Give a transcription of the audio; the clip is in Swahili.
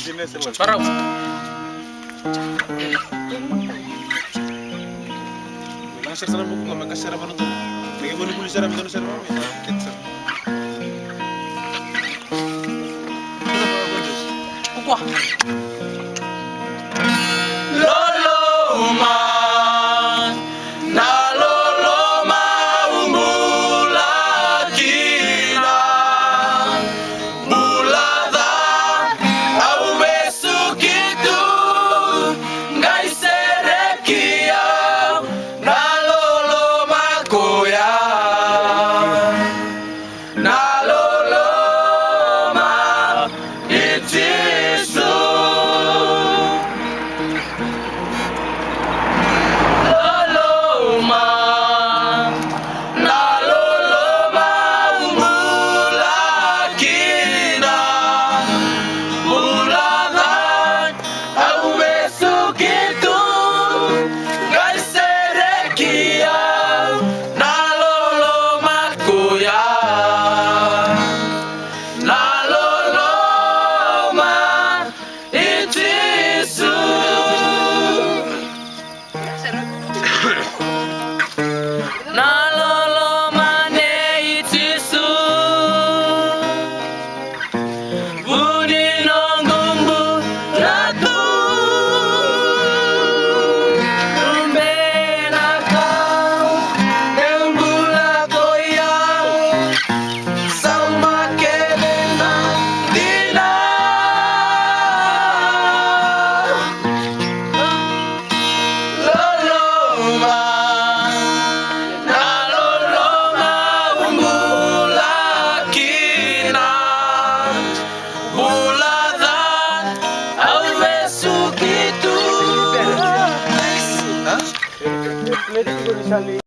Parau. Langsir sana buku nggak makasih apa tuh? Bagi boleh boleh sana betul sana mau ya kita. Kukuah. Lolo ma, na lolo ma umbula kina, bulada au besukitu, ngai serekia, na lolo ma koya, na lolo ma itisu. Pwede ko